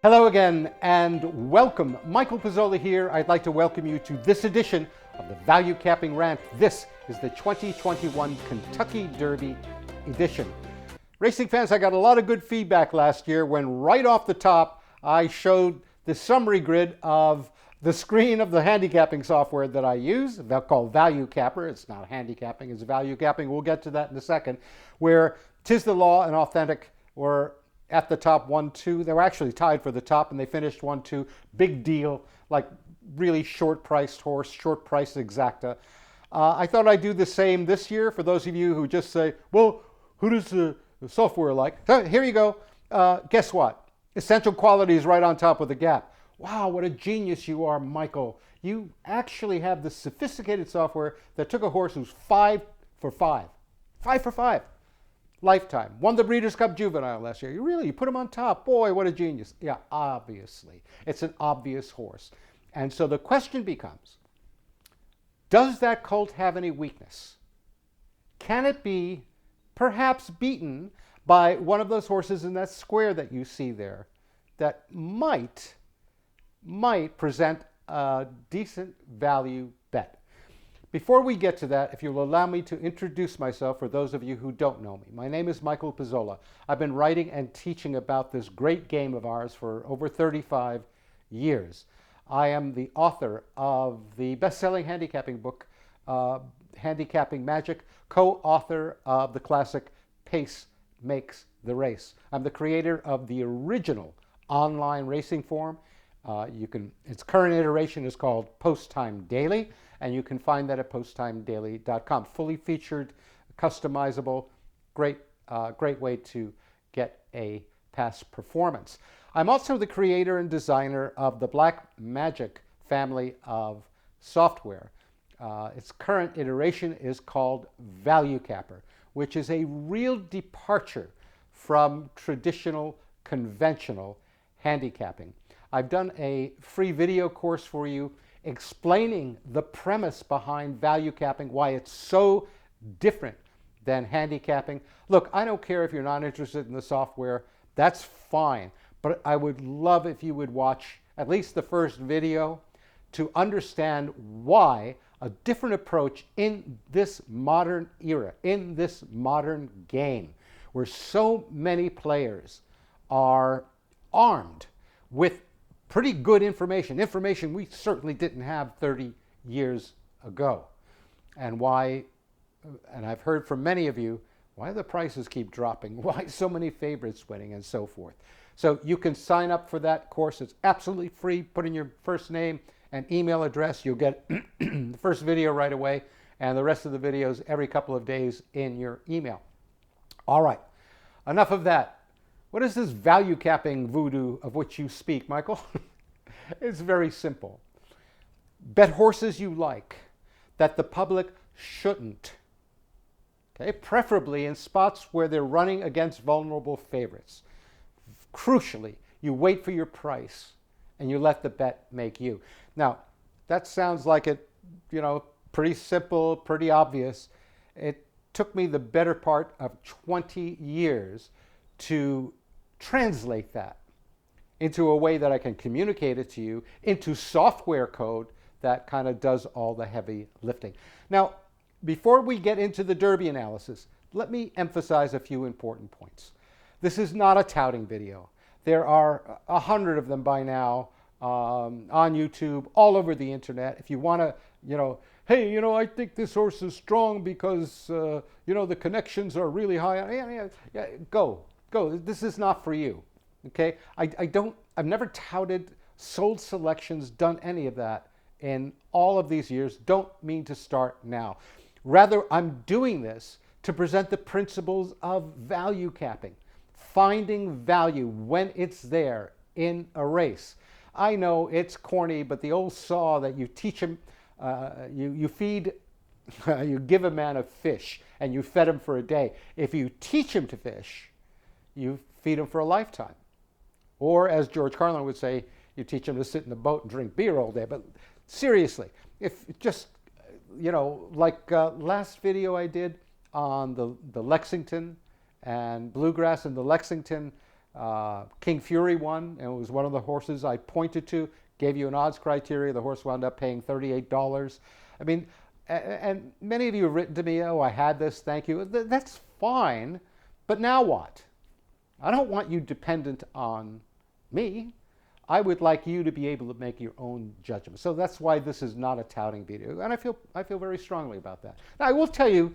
Hello again and welcome. Michael Pizzolla here. I'd like to welcome you to this edition of the Value Capping Rant. This is the 2021 Kentucky Derby edition. Racing fans, I got a lot of good feedback last year when right off the top I showed the summary grid of the screen of the handicapping software that I use, called ValueCapper. It's not handicapping, it's ValueCapping. We'll get to that in a second, where Tis the Law and Authentic were at the top 1-2. They were actually tied for the top and they finished 1-2. Big deal, like really short priced horse, short priced exacta. I thought I'd do the same this year for those of you who just say, well, who does the software like? So here you go. Guess what? Essential quality is right on top of the gap. Wow, what a genius you are, Michael. You actually have the sophisticated software that took a horse who's 5 for 5. 5 for 5. Lifetime. Won the Breeders' Cup Juvenile last year. You put him on top. Boy, what a genius. Yeah, obviously. It's an obvious horse. And so the question becomes, does that colt have any weakness? Can it be perhaps beaten by one of those horses in that square that you see there that might present a decent value bet? Before we get to that, if you'll allow me to introduce myself for those of you who don't know me. My name is Michael Pizzolla. I've been writing and teaching about this great game of ours for over 35 years. I am the author of the best-selling handicapping book, Handicapping Magic, co-author of the classic Pace Makes the Race. I'm the creator of the original online racing forum. Its current iteration is called Post Time Daily, and you can find that at posttimedaily.com. Fully featured, customizable, great way to get a past performance. I'm also the creator and designer of the Black Magic family of software. Its current iteration is called ValueCapper, which is a real departure from traditional, conventional handicapping. I've done a free video course for you explaining the premise behind value capping, why it's so different than handicapping. Look, I don't care if you're not interested in the software, that's fine. But I would love if you would watch at least the first video to understand why a different approach in this modern era, in this modern game, where so many players are armed with pretty good information we certainly didn't have 30 years ago. And I've heard from many of you, why the prices keep dropping, why so many favorites winning, and so forth. So you can sign up for that course. It's absolutely free. Put in your first name and email address. You'll get the first video right away, and the rest of the videos every couple of days in your email. All right, enough of that. What is this value capping voodoo of which you speak, Michael? It's very simple. Bet horses you like that the public shouldn't. Okay, preferably in spots where they're running against vulnerable favorites. Crucially, you wait for your price and you let the bet make you. Now, that sounds like it, pretty simple, pretty obvious. It took me the better part of 20 years to translate that into a way that I can communicate it to you, into software code that kind of does all the heavy lifting. Now, before we get into the Derby analysis, let me emphasize a few important points. This is not a touting video. There are 100 of them by now on YouTube, all over the internet. If you want to, hey, I think this horse is strong because, the connections are really high. Yeah, go. This is not for you. Okay, I've never touted, sold selections, done any of that in all of these years. Don't mean to start now. Rather, I'm doing this to present the principles of value capping, finding value when it's there in a race. I know it's corny, but the old saw that you teach him, you feed, you give a man a fish and you fed him for a day. If you teach him to fish, you feed him for a lifetime. Or as George Carlin would say, you teach him to sit in the boat and drink beer all day. But seriously, if just, like last video I did on the Lexington and Bluegrass and the Lexington, King Fury won, and it was one of the horses I pointed to, gave you an odds criteria. The horse wound up paying $38. I mean, and many of you have written to me, oh, I had this, thank you. That's fine, but now what? I don't want you dependent on me. I would like you to be able to make your own judgment. So that's why this is not a touting video, and I feel very strongly about that. Now, I will tell you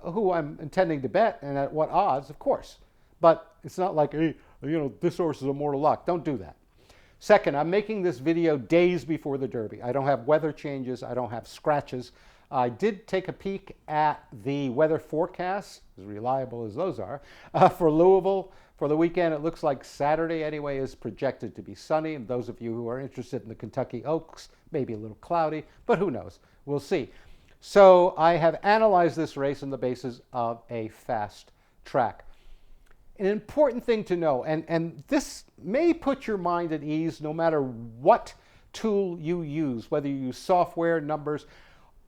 who I'm intending to bet and at what odds, of course, but it's not like, hey, this horse is a mortal lock. Don't do that. Second, I'm making this video days before the Derby. I don't have weather changes. I don't have scratches. I did take a peek at the weather forecast, as reliable as those are, for Louisville. For the weekend, it looks like Saturday anyway is projected to be sunny. And those of you who are interested in the Kentucky Oaks, maybe a little cloudy, but who knows? We'll see. So I have analyzed this race on the basis of a fast track. An important thing to know, and this may put your mind at ease no matter what tool you use, whether you use software, numbers,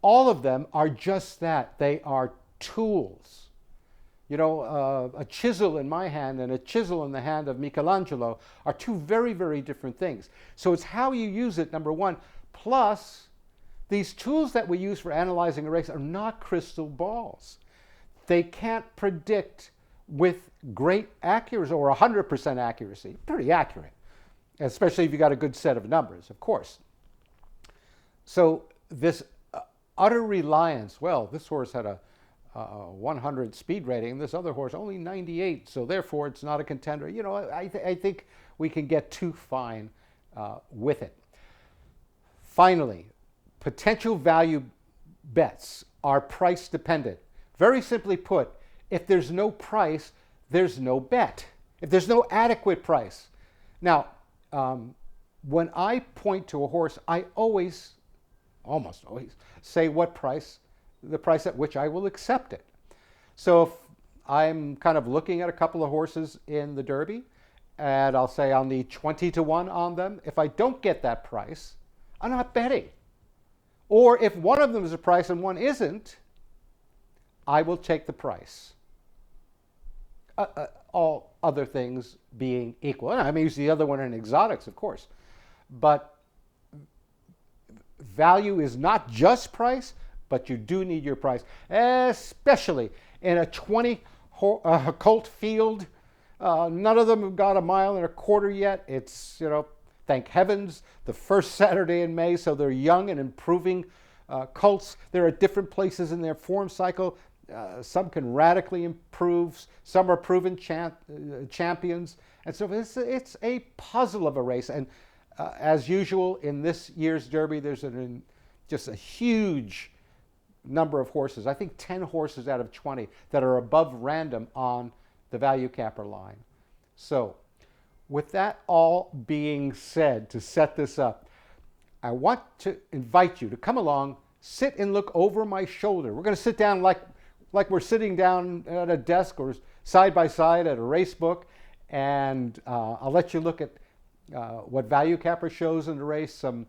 all of them are just that. They are tools. A chisel in my hand and a chisel in the hand of Michelangelo are two very, very different things. So it's how you use it, number one. Plus, these tools that we use for analyzing a race are not crystal balls. They can't predict with great accuracy or 100% accuracy. Pretty accurate, especially if you got a good set of numbers, of course. So this utter reliance, well, this horse had a 100 speed rating, this other horse only 98, so therefore it's not a contender. I think we can get too fine with it. Finally, potential value bets are price dependent. Very simply put, if there's no price, there's no bet. If there's no adequate price. Now, when I point to a horse, I almost always say what price, the price at which I will accept it. So if I'm kind of looking at a couple of horses in the Derby, and I'll say I'll need 20 to 1 on them. If I don't get that price, I'm not betting. Or if one of them is a price and one isn't, I will take the price. All other things being equal. And I may use the other one in exotics, of course. But value is not just price, but you do need your price, especially in a 20 colt field. None of them have got 1.25 miles yet. It's, thank heavens, the first Saturday in May, so they're young and improving colts. They're at different places in their form cycle. Some can radically improve. Some are proven champions. And so it's a puzzle of a race. And as usual, in this year's Derby, there's just a huge number of horses. I think 10 horses out of 20 that are above random on the ValueCapper line. So with that all being said, to set this up, I want to invite you to come along, sit and look over my shoulder. We're going to sit down like we're sitting down at a desk or side by side at a race book, and I'll let you look at what ValueCapper shows in the race, some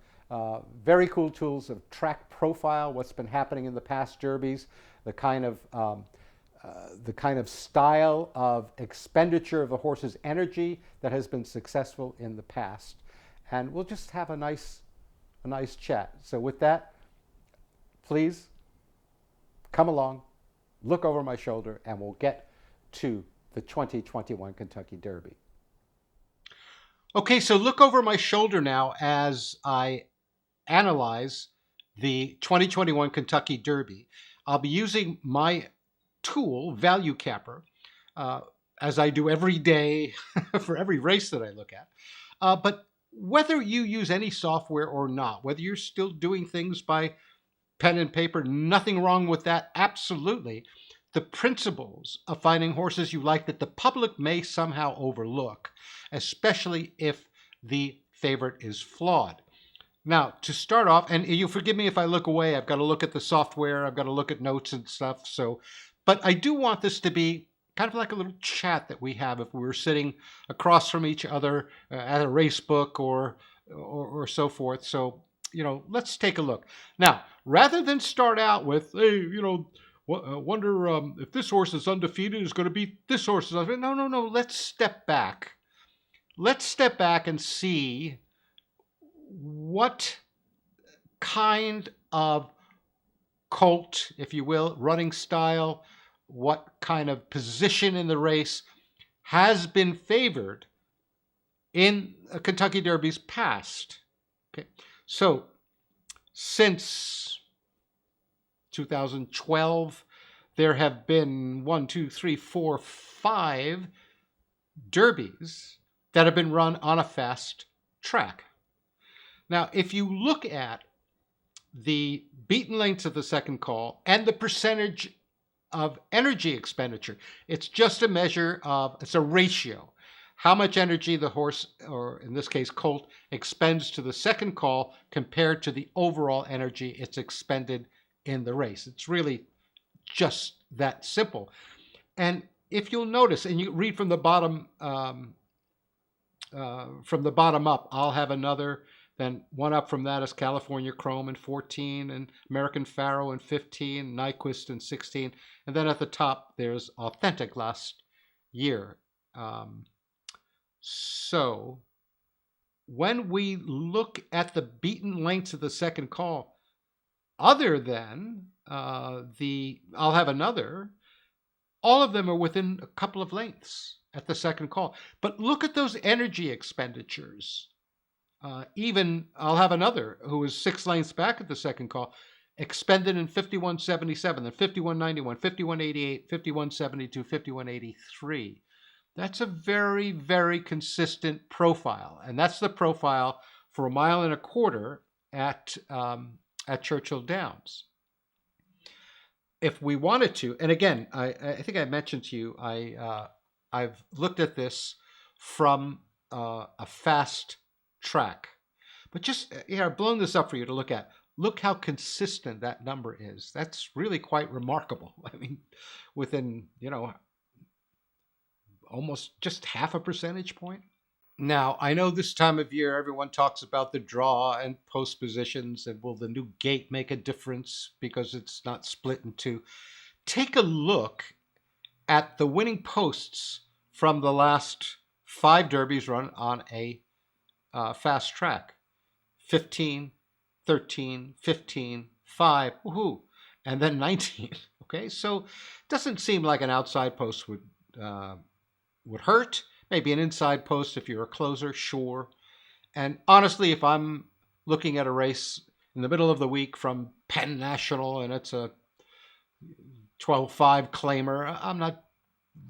very cool tools of track profile, what's been happening in the past derbies, the kind of style of expenditure of the horse's energy that has been successful in the past. And we'll just have a nice chat. So with that, please come along, look over my shoulder, and we'll get to the 2021 Kentucky Derby. Okay, so look over my shoulder now as I analyze the 2021 Kentucky Derby. I'll be using my tool, ValueCapper, as I do every day for every race that I look at. But whether you use any software or not, whether you're still doing things by pen and paper, nothing wrong with that, absolutely. The principles of finding horses you like that the public may somehow overlook, especially if the favorite is flawed. Now, to start off, and you forgive me if I look away, I've got to look at the software, I've got to look at notes and stuff, but I do want this to be kind of like a little chat that we have if we were sitting across from each other at a race book or so forth. So, let's take a look. Now, rather than start out with, hey, wonder if this horse is undefeated, is going to beat this horse is undefeated. No. Let's step back. let's step back and see what kind of colt, if you will, running style, what kind of position in the race has been favored in Kentucky Derby's past. Okay, so since 2012, there have been 5 derbies that have been run on a fast track. Now, if you look at the beaten lengths of the second call and the percentage of energy expenditure, it's just a measure of, it's a ratio. How much energy the horse, or in this case colt, expends to the second call compared to the overall energy it's expended in the race. It's really just that simple. And if you'll notice, and you read from the bottom up, I'll have another. Then one up from that is California Chrome in 14, and American Pharaoh in 15, Nyquist in 16, and then at the top there's Authentic last year. So when we look at the beaten lengths of the second call, other than I'll have another, all of them are within a couple of lengths at the second call. But look at those energy expenditures. Even I'll have another who was 6 lengths back at the second call, expended in 51.77, then 51.91, 51.88, 51.72, 51.83. That's a very, very consistent profile, and that's the profile for 1.25 miles at Churchill Downs. If we wanted to, and again, I think I mentioned to you, I've looked at this from a fast track, but just I've blown this up for you to look at. Look how consistent that number is. That's really quite remarkable. I mean, within almost just half a percentage point. Now, I know this time of year everyone talks about the draw and post positions, and will the new gate make a difference because it's not split in two? Take a look at the winning posts from the last 5 derbies run on a fast track. 15, 13, 15, 5, woohoo, and then 19. Okay, so it doesn't seem like an outside post would hurt. Maybe an inside post if you're a closer, sure. And honestly, if I'm looking at a race in the middle of the week from Penn National and it's a 12.5 claimer, I'm not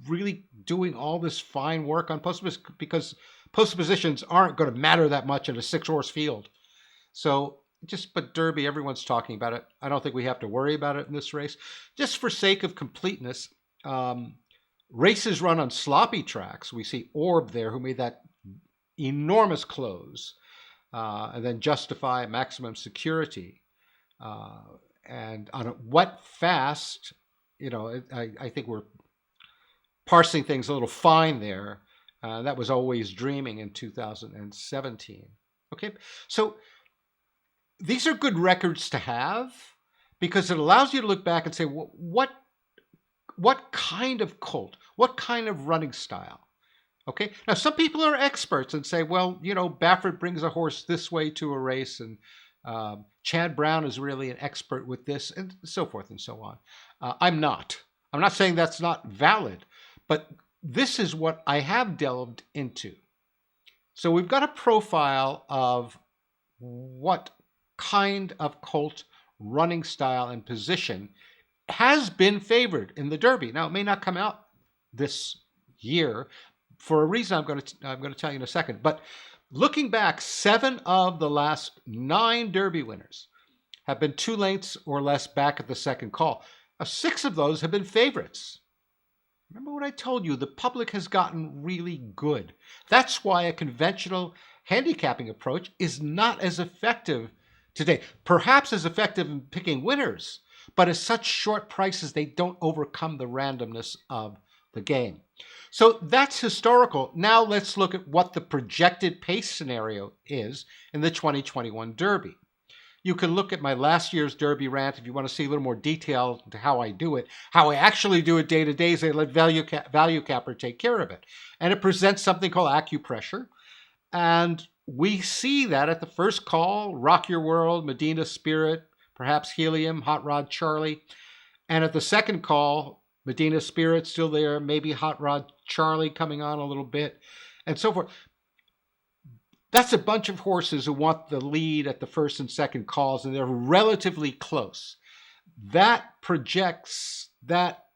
really doing all this fine work on post because post positions aren't going to matter that much in a 6-horse field. So but Derby, everyone's talking about it. I don't think we have to worry about it in this race. Just for sake of completeness, races run on sloppy tracks. We see Orb there, who made that enormous close, and then Justify, Maximum Security. And on a wet fast, I think we're parsing things a little fine there. That was Always Dreaming in 2017. Okay, so these are good records to have because it allows you to look back and say, well, what kind of colt, what kind of running style? Okay, now some people are experts and say, well, Baffert brings a horse this way to a race, and Chad Brown is really an expert with this, and so forth and so on. I'm not saying that's not valid, but this is what I have delved into. So we've got a profile of what kind of colt running style and position has been favored in the Derby. Now, it may not come out this year for a reason I'm going to tell you in a second. But looking back, 7 of the last 9 Derby winners have been 2 lengths or less back at the second call. 6 of those have been favorites. Remember what I told you, the public has gotten really good. That's why a conventional handicapping approach is not as effective today. Perhaps as effective in picking winners, but at such short prices, they don't overcome the randomness of the game. So that's historical. Now let's look at what the projected pace scenario is in the 2021 Derby. You can look at my last year's Derby rant if you want to see a little more detail into how I do it. How I actually do it day to day is I let ValueCapper take care of it. And it presents something called acupressure. And we see that at the first call, Rock Your World, Medina Spirit, perhaps Helium, Hot Rod Charlie. And at the second call, Medina Spirit still there, maybe Hot Rod Charlie coming on a little bit, and so forth. That's a bunch of horses who want the lead at the first and second calls, and they're relatively close. That projects that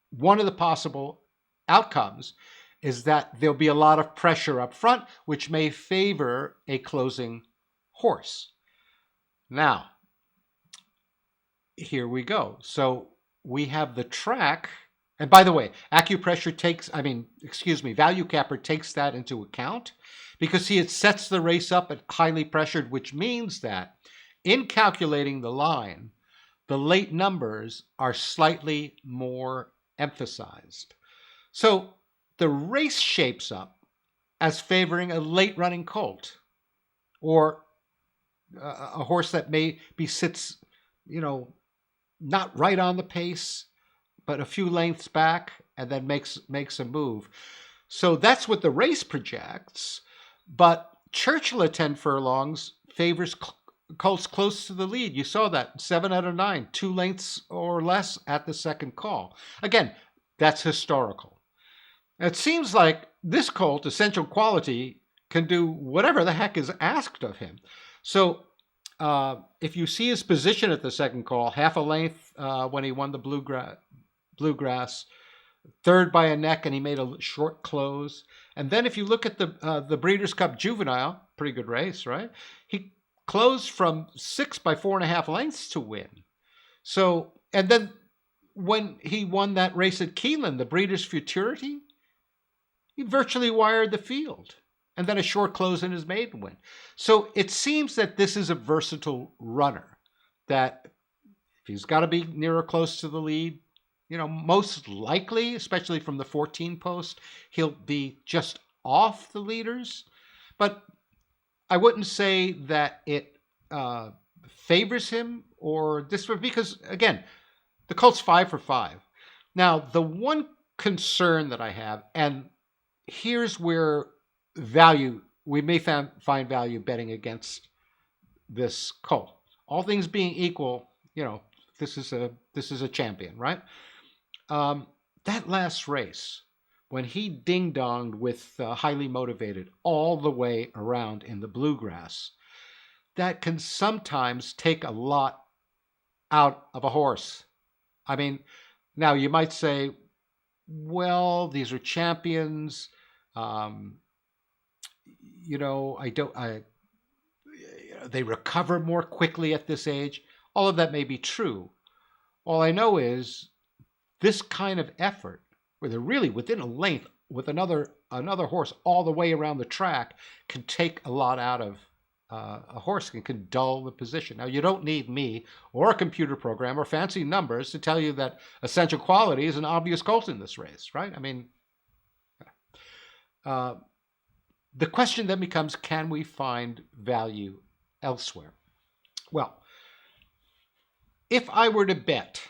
one of the possible outcomes is that there'll be a lot of pressure up front, which may favor a closing horse. Now, here we go. So we have the track. And by the way, ValueCapper takes that into account because it sets the race up at highly pressured, which means that in calculating the line, the late numbers are slightly more emphasized. So the race shapes up as favoring a late running colt or a horse that maybe sits, not right on the pace, but a few lengths back and then makes a move. So that's what the race projects. But Churchill at 10 furlongs favors colts close to the lead. You saw that 7 out of 9, 2 lengths or less at the second call. Again, that's historical. It seems like this colt, Essential Quality, can do whatever the heck is asked of him. So if you see his position at the second call, half a length when he won the Bluegrass, third by a neck, and he made a short close. And then if you look at the Breeders' Cup Juvenile, pretty good race, right? He closed from 6 by 4.5 lengths to win. So, and then when he won that race at Keeneland, the Breeders' Futurity, he virtually wired the field. And then a short close in his maiden win. So it seems that this is a versatile runner, that if he's got to be near or close to the lead, most likely, especially from the 14 post, he'll be just off the leaders. But I wouldn't say that it favors him or this, because, again, the colt's 5 for 5. Now, the one concern that I have, and here's where we may find value betting against this colt. All things being equal, this is a champion, right? That last race, when he ding-donged with Highly Motivated all the way around in the Bluegrass, that can sometimes take a lot out of a horse. I mean, now you might say, well, these are champions. They recover more quickly at this age. All of that may be true. All I know is this kind of effort, where they're really within a length with another horse all the way around the track, can take a lot out of a horse and can dull the position. Now, you don't need me or a computer program or fancy numbers to tell you that Essential Quality is an obvious colt in this race, right? I mean, the question then becomes, can we find value elsewhere? Well, if I were to bet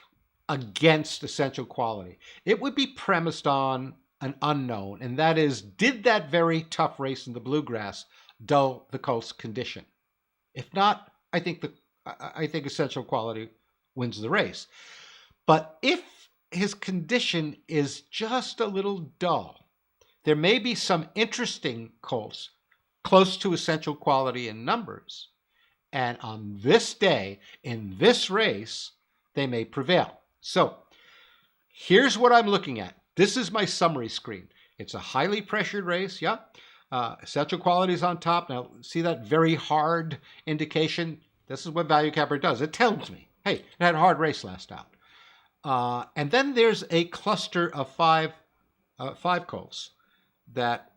against Essential Quality, it would be premised on an unknown, and that is, did that very tough race in the Bluegrass dull the colt's condition? If not, I think Essential Quality wins the race. But if his condition is just a little dull, there may be some interesting colts close to Essential Quality in numbers, and on this day, in this race, they may prevail. So here's what I'm looking at. This is my summary screen. It's a highly pressured race, yeah. Essential Quality is on top. Now, see that very hard indication? This is what ValueCapper does. It tells me, hey, it had a hard race last out. And then there's a cluster of five colts that,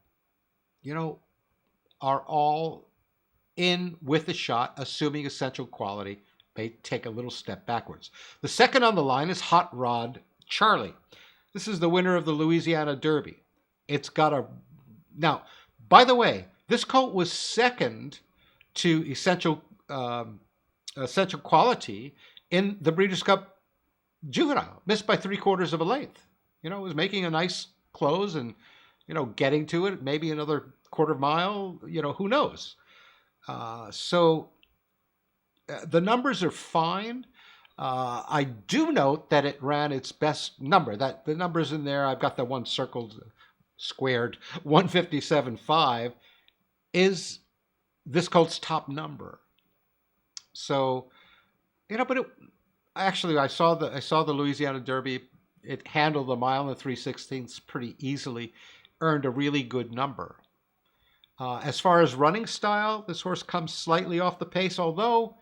are all in with a shot, assuming Essential Quality may take a little step backwards. The second on the line is Hot Rod Charlie. This is the winner of the Louisiana Derby. It's got now, by the way, this colt was second to Essential Quality in the Breeders' Cup Juvenile, missed by 3/4 of a length. It was making a nice close and, getting to it, maybe another quarter mile, who knows? So the numbers are fine. I do note that it ran its best number. That the numbers in there, I've got the one circled, squared, 157.5 is this colt's top number. So, but actually, I saw the Louisiana Derby. It handled the mile and 3/16 pretty easily, earned a really good number. As far as running style, this horse comes slightly off the pace, although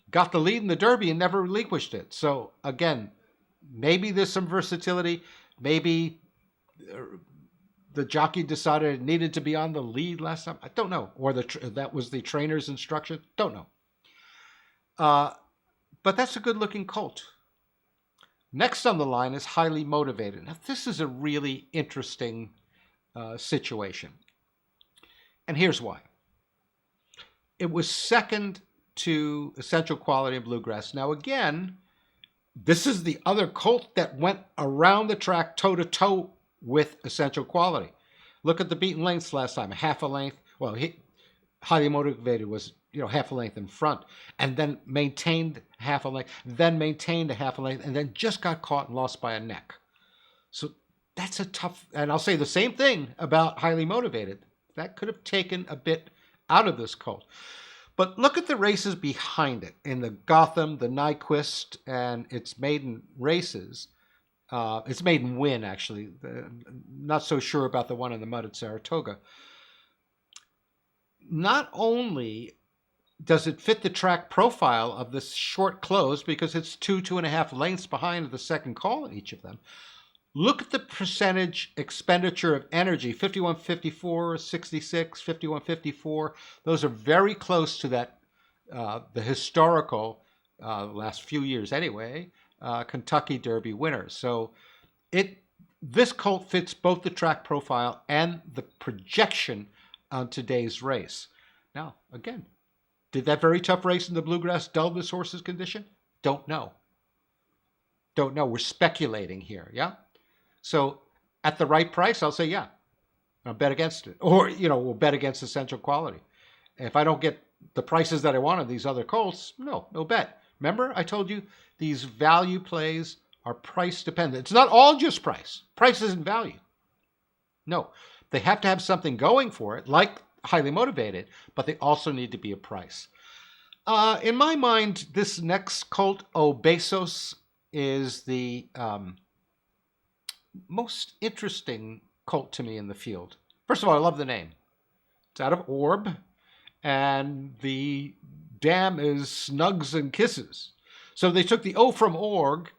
got the lead in the Derby and never relinquished it. So again, maybe there's some versatility. Maybe the jockey decided it needed to be on the lead last time. I don't know. Or that was the trainer's instruction. Don't know. But that's a good-looking colt. Next on the line is Highly Motivated. Now, this is a really interesting situation. And here's why. It was second to Essential Quality and Bluegrass. Now, again, this is the other colt that went around the track toe-to-toe with Essential Quality. Look at the beaten lengths last time, half a length. Well, Highly Motivated was, half a length in front, and then maintained half a length, then maintained a half a length, and then just got caught and lost by a neck. So that's a tough, and I'll say the same thing about Highly Motivated. That could have taken a bit out of this colt. But look at the races behind it in the Gotham, the Nyquist, and its maiden races. Its maiden win, actually. Not so sure about the one in the mud at Saratoga. Not only does it fit the track profile of this short close, because it's 2.5 lengths behind the second call in each of them. Look at the percentage expenditure of energy, 51.54, 66, 51.54. Those are very close to that, the historical, last few years anyway, Kentucky Derby winners. So this colt fits both the track profile and the projection on today's race. Now, again, did that very tough race in the Bluegrass dull this horse's condition? Don't know. We're speculating here, yeah? So at the right price, I'll say, yeah, I'll bet against it. Or, we'll bet against Essential Quality. If I don't get the prices that I want on these other colts, no bet. Remember, I told you these value plays are price dependent. It's not all just price. Price isn't value. No, they have to have something going for it, like Highly Motivated, but they also need to be a price. In my mind, this next colt, Obesos, is the most interesting colt to me in the field. First of all, I love the name. It's out of Orb, and the dam is Snugs and Kisses. So they took the O from Orb,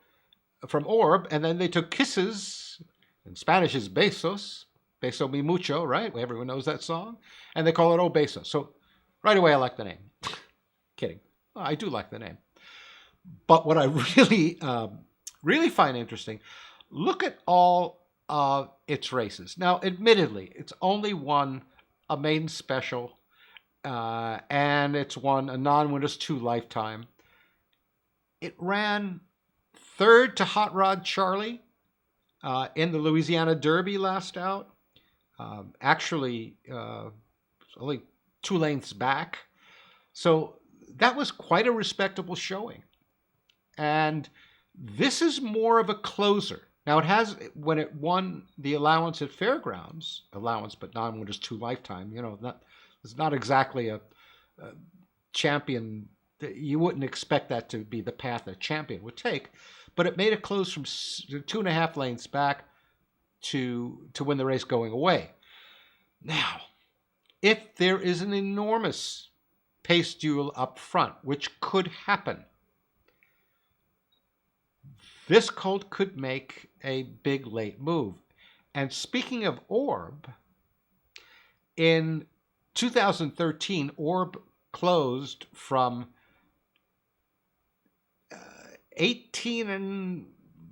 and then they took Kisses, in Spanish is Besos, Beso mi mucho, right? Everyone knows that song. And they call it Obesos. So right away, I like the name. Kidding. I do like the name. But what I really find interesting, look at all of its races. Now, admittedly, it's only won a maiden special, and it's won a non-winners 2 lifetime. It ran third to Hot Rod Charlie in the Louisiana Derby last out. Actually, only 2 lengths back. So that was quite a respectable showing. And this is more of a closer. Now, it has, when it won the allowance at Fairgrounds, but non-winners 2 lifetime, it's not exactly a champion. You wouldn't expect that to be the path a champion would take. But it made a close from 2.5 lengths back to win the race going away. Now, if there is an enormous pace duel up front, which could happen, this colt could make a big late move. And speaking of Orb, in 2013, Orb closed from 18 and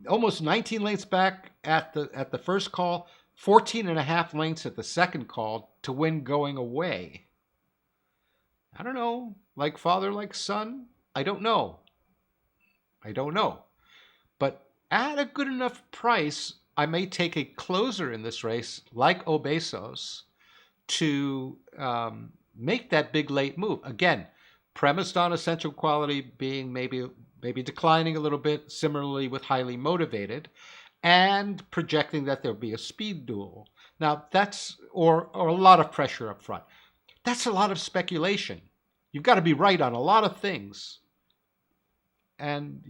almost 19 lengths back at the first call, 14.5 lengths at the second call to win going away. I don't know, like father, like son? I don't know. But at a good enough price, I may take a closer in this race like Obesos to make that big late move. Again, premised on essential quality being maybe declining a little bit, similarly with highly motivated, and projecting that there'll be a speed duel. Now that's, or a lot of pressure up front. That's a lot of speculation. You've got to be right on a lot of things. And,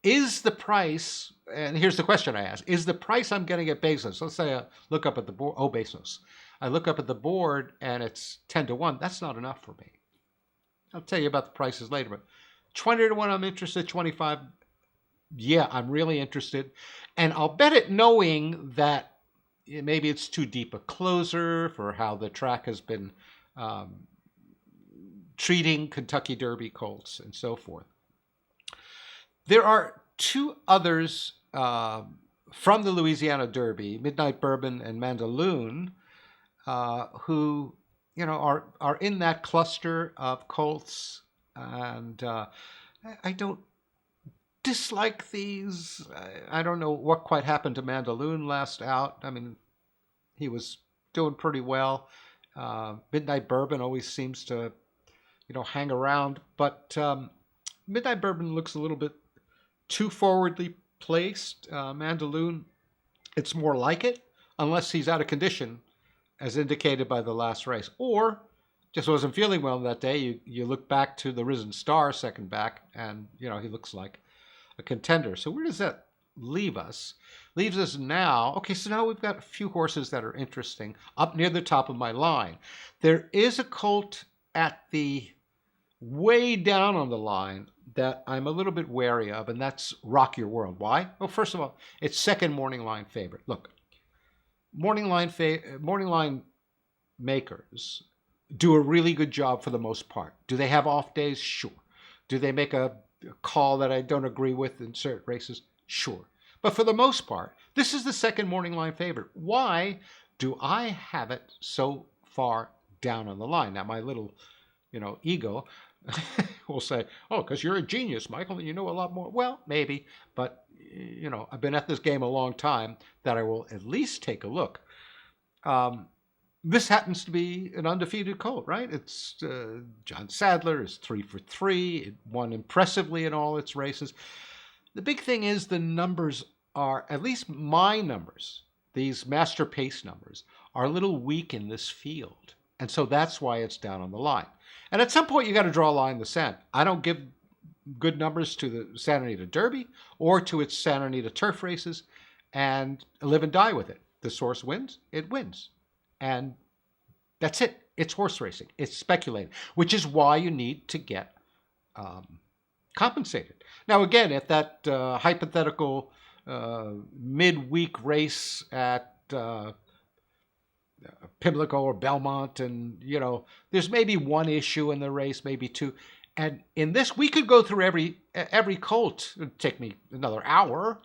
is the price, and here's the question I ask, is the price I'm getting at Bezos, let's say I look up at the board, Bezos. I look up at the board and it's 10-1. That's not enough for me. I'll tell you about the prices later, but 20-1, I'm interested. 25, yeah, I'm really interested. And I'll bet it knowing that maybe it's too deep a closer for how the track has been treating Kentucky Derby colts and so forth. There are two others from the Louisiana Derby, Midnight Bourbon and Mandaloun, who are in that cluster of colts, and I don't dislike these. I don't know what quite happened to Mandaloun last out. I mean, he was doing pretty well. Midnight Bourbon always seems to, hang around, but Midnight Bourbon looks a little bit too forwardly placed. Mandaloun, it's more like it, unless he's out of condition, as indicated by the last race, or just wasn't feeling well that day. You look back to the Risen Star second back, and he looks like a contender. So where does that leave us? Leaves us now. Okay, so now we've got a few horses that are interesting up near the top of my line. There is a colt at the way down on the line that I'm a little bit wary of, and that's Rock Your World. Why? Well, first of all, it's second morning line favorite. Look, morning line makers do a really good job for the most part. Do they have off days? Sure. Do they make a call that I don't agree with in certain races? Sure. But for the most part, this is the second morning line favorite. Why do I have it so far down on the line? Now, my little, ego will say, oh, because you're a genius, Michael, and you know a lot more. Well, maybe, but, I've been at this game a long time that I will at least take a look. This happens to be an undefeated colt, right? It's John Sadler is 3 for 3. It won impressively in all its races. The big thing is the numbers are, at least my numbers, these master pace numbers, are a little weak in this field. And so that's why it's down on the line. And at some point, you got to draw a line in the sand. I don't give good numbers to the Santa Anita Derby or to its Santa Anita turf races and live and die with it. This horse wins, it wins. And that's it. It's horse racing. It's speculating, which is why you need to get compensated. Now, again, at that hypothetical midweek race at Pimlico or Belmont, and there's maybe one issue in the race, maybe two, and in this we could go through every colt. It'd take me another hour,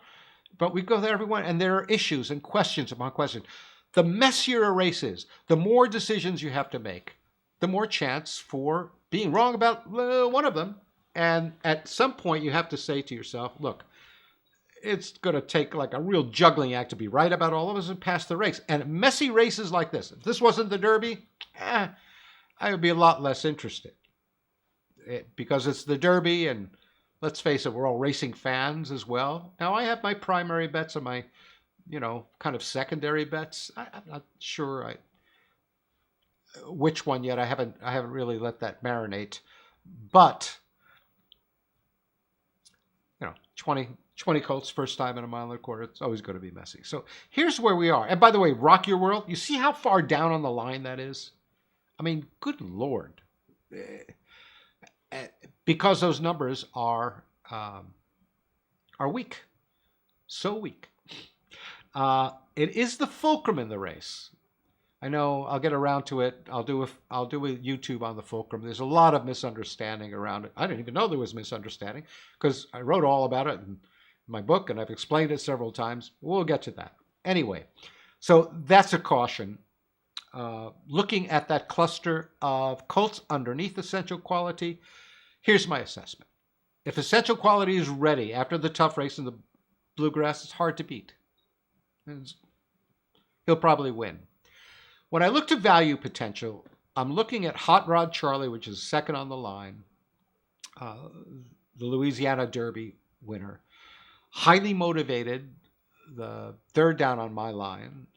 but we go through everyone, and there are issues and questions upon questions. The messier a race is, the more decisions you have to make, the more chance for being wrong about one of them. And at some point, you have to say to yourself, look, it's going to take like a real juggling act to be right about all of us and pass the race. And messy races like this, if this wasn't the Derby, I would be a lot less interested. Because it's the Derby, and let's face it, we're all racing fans as well. Now, I have my primary bets and my, kind of secondary bets. I'm not sure which one yet. I haven't really let that marinate. But, 20 colts, first time in a mile and a quarter, it's always going to be messy. So here's where we are. And by the way, Rock Your World, you see how far down on the line that is? I mean, good Lord. Because those numbers are weak. So weak. It is the fulcrum in the race. I know I'll get around to it. I'll do a YouTube on the fulcrum. There's a lot of misunderstanding around it. I didn't even know there was misunderstanding because I wrote all about it in my book and I've explained it several times. We'll get to that. Anyway, so that's a caution. Looking at that cluster of colts underneath essential quality, here's my assessment. If essential quality is ready after the tough race in the Bluegrass, it's hard to beat. And he'll probably win. When I look to value potential, I'm looking at Hot Rod Charlie, which is second on the line, the Louisiana Derby winner. Highly motivated, the third down on my line.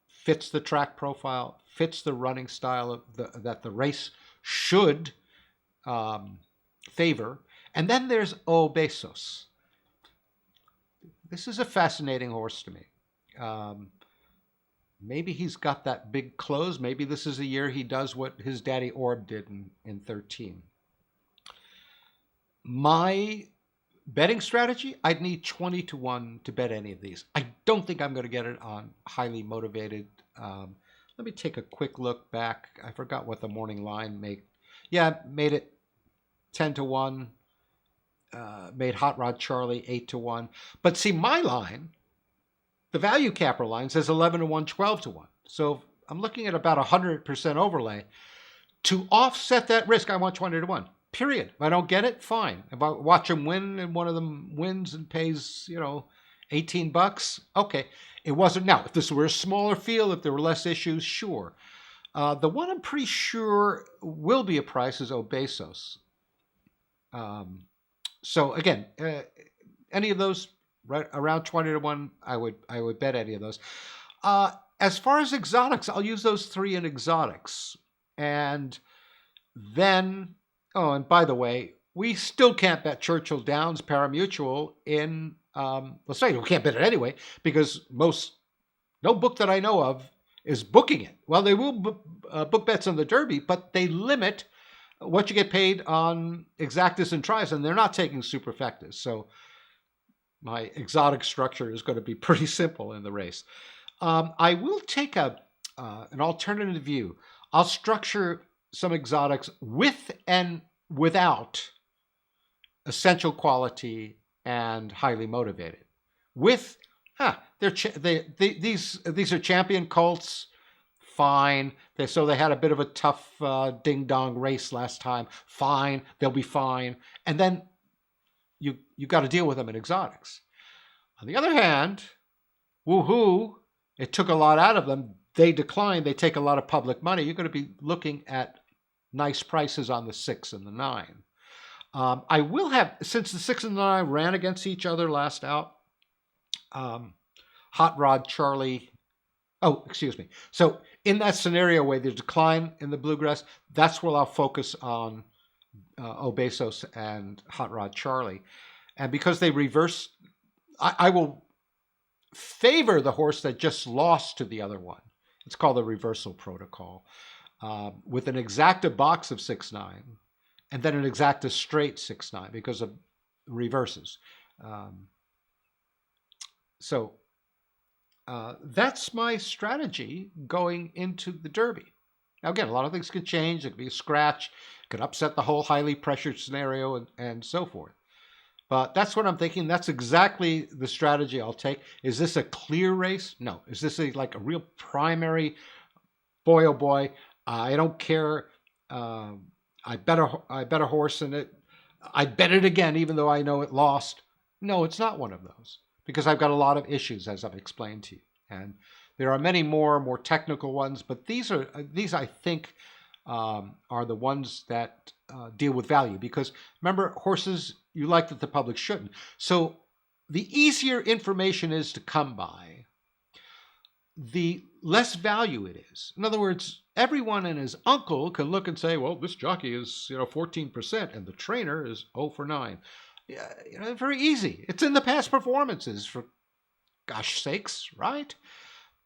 Fits the track profile, fits the running style that the race should favor. And then there's Obesos. This is a fascinating horse to me. Maybe he's got that big close. Maybe this is a year he does what his daddy Orb did in 13. My betting strategy, I'd need 20 to 1 to bet any of these. I don't think I'm going to get it on highly motivated. Let me take a quick look back. I forgot what the morning line made. Yeah, made it 10 to 1. Made Hot Rod Charlie 8 to 1. But see, my line, the ValueCapper line, says 11 to 1, 12 to 1. So I'm looking at about 100% overlay. To offset that risk, I want 20 to 1. Period. If I don't get it, fine. If I watch them win and one of them wins and pays, $18, okay. It wasn't. Now, if this were a smaller field, if there were less issues, sure. The one I'm pretty sure will be a price is Obesos. So again, any of those right around 20 to 1, I would bet any of those. As far as exotics, I'll use those 3 in exotics. And then, and by the way, we still can't bet Churchill Downs parimutuel in, let's say we can't bet it anyway, because no book that I know of is booking it. Well, they will book bets on the Derby, but they limit what you get paid on exactas and tries, and they're not taking superfectas. So my exotic structure is going to be pretty simple in the race. I will take an alternative view. I'll structure some exotics with and without essential quality and highly motivated. With these are champion colts. Fine. So they had a bit of a tough ding-dong race last time. Fine. They'll be fine. And then you got to deal with them in exotics. On the other hand, woohoo, it took a lot out of them. They declined. They take a lot of public money. You're going to be looking at nice prices on the 6 and the 9. I will have, since the 6 and the 9 ran against each other last out, Hot Rod Charlie. Oh, excuse me. So in that scenario where there's decline in the bluegrass, that's where I'll focus on Obesos and Hot Rod Charlie. And because they reverse, I will favor the horse that just lost to the other one. It's called the reversal protocol. With an exacta box of 6-9 and then an exacta straight 6-9 because of reverses. So that's my strategy going into the Derby. Now, again, a lot of things could change. It could be a scratch. It could upset the whole highly pressured scenario and so forth. But that's what I'm thinking. That's exactly the strategy I'll take. Is this a clear race? No. Is this like a real primary? Boy, oh boy, I don't care. I bet a horse in it. I bet it again, even though I know it lost. No, it's not one of those, because I've got a lot of issues, as I've explained to you. And there are many more technical ones, but these I think are the ones that deal with value. Because remember, horses you like that the public shouldn't. So the easier information is to come by, the less value it is. In other words, everyone and his uncle can look and say, well, this jockey is 14% and the trainer is 0 for 9. Yeah, very easy. It's in the past performances, for gosh sakes, right?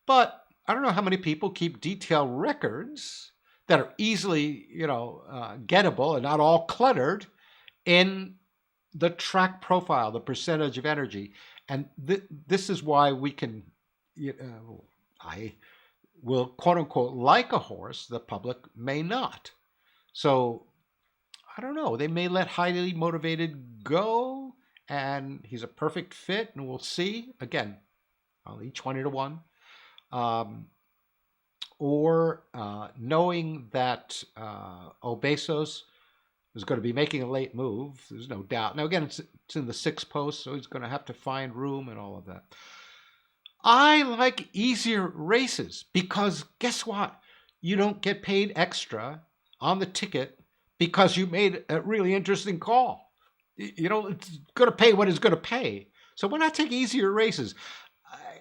But I don't know how many people keep detailed records that are easily, gettable and not all cluttered in the track profile, the percentage of energy. And this is why we can, I will quote unquote like a horse, the public may not. So I don't know. They may let highly motivated go, and he's a perfect fit, and we'll see. Again, I'll eat 20 to 1. Or knowing that Obesos is going to be making a late move. There's no doubt. Now, again, it's in the 6th post, so he's going to have to find room and all of that. I like easier races because guess what? You don't get paid extra on the ticket because you made a really interesting call. You know, it's going to pay what it's going to pay. So why not take easier races?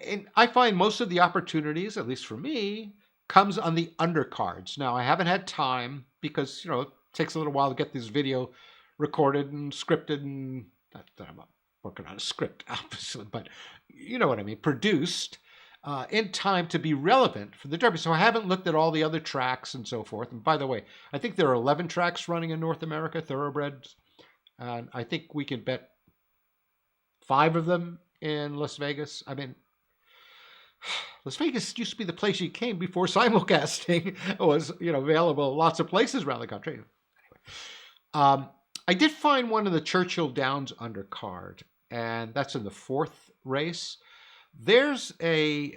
And I find most of the opportunities, at least for me, comes on the undercards. Now, I haven't had time because, it takes a little while to get this video recorded and scripted, and not that I'm working on a script, obviously, but you know what I mean, produced in time to be relevant for the Derby. So I haven't looked at all the other tracks and so forth. And by the way, I think there are 11 tracks running in North America, Thoroughbreds, and I think we can bet 5 of them in Las Vegas. I mean, Las Vegas used to be the place you came before simulcasting was, available lots of places around the country. Anyway, I did find one of the Churchill Downs undercard, and that's in the 4th race. There's a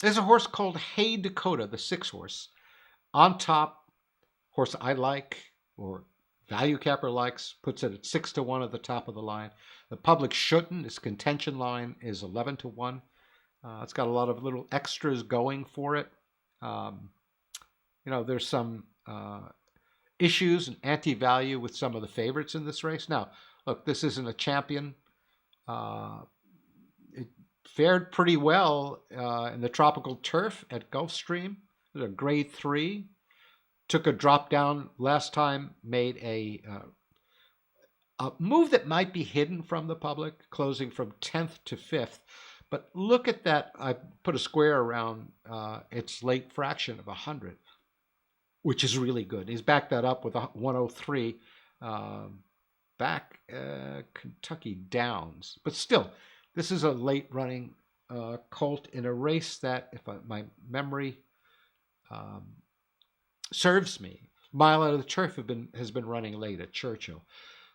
horse called Hey Dakota, the 6 horse, on top. Horse I like, or ValueCapper likes, puts it at 6-1 at the top of the line. The public shouldn't. Its contention line is 11-1. It's got a lot of little extras going for it. There's some issues and anti-value with some of the favorites in this race. Now, look, this isn't a champion. It fared pretty well in the tropical turf at Gulfstream. It was a grade 3. Took a drop down last time, made a move that might be hidden from the public, closing from 10th to 5th. But look at that. I put a square around its late fraction of 100, which is really good. He's backed that up with a 103 back Kentucky Downs. But still, this is a late running colt in a race that, if my memory serves me, Mile Out of the Turf has been running late at Churchill.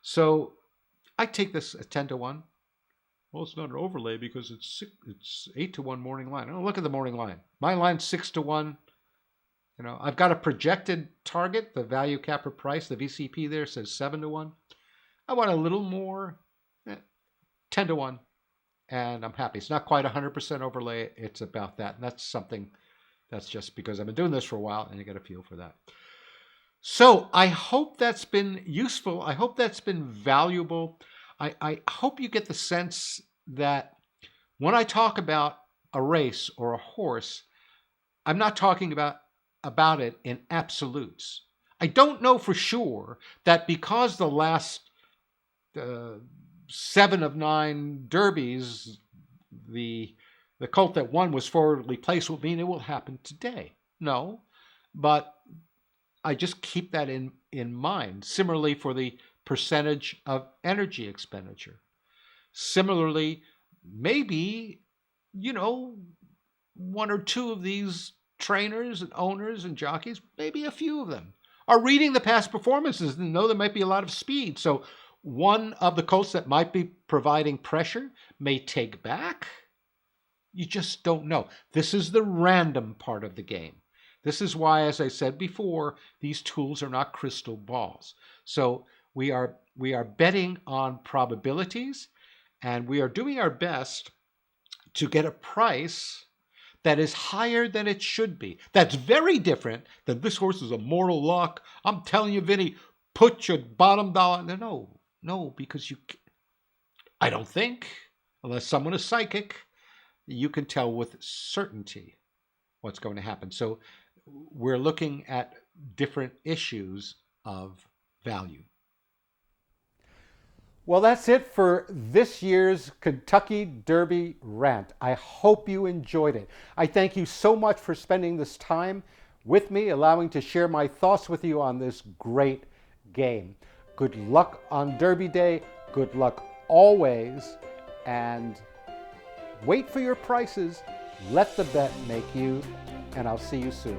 So I take this at 10-1. Well, it's not an overlay because it's 8-1 morning line. Oh, look at the morning line. My line's 6-1. I've got a projected target. The ValueCapper price, the VCP there says 7-1. I want a little more, 10-1, and I'm happy. It's not quite 100% overlay. It's about that, and that's something. That's just because I've been doing this for a while, and I get a feel for that. So I hope that's been useful. I hope that's been valuable. I hope you get the sense that when I talk about a race or a horse, I'm not talking about it in absolutes. I don't know for sure that because the last 7 of 9 derbies, the colt that won was forwardly placed will mean it will happen today. No, but I just keep that in mind. Similarly for the percentage of energy expenditure. Similarly, maybe, 1 or 2 of these trainers and owners and jockeys, maybe a few of them, are reading the past performances and know there might be a lot of speed. So one of the colts that might be providing pressure may take back. You just don't know. This is the random part of the game. This is why, as I said before, these tools are not crystal balls. So we are betting on probabilities, and we are doing our best to get a price that is higher than it should be. That's very different than this horse is a mortal lock. I'm telling you, Vinny, put your bottom dollar. No, because I don't think, unless someone is psychic, you can tell with certainty what's going to happen. So we're looking at different issues of value. Well, that's it for this year's Kentucky Derby Rant. I hope you enjoyed it. I thank you so much for spending this time with me, allowing to share my thoughts with you on this great game. Good luck on Derby Day. Good luck always. And wait for your prices. Let the bet make you. And I'll see you soon.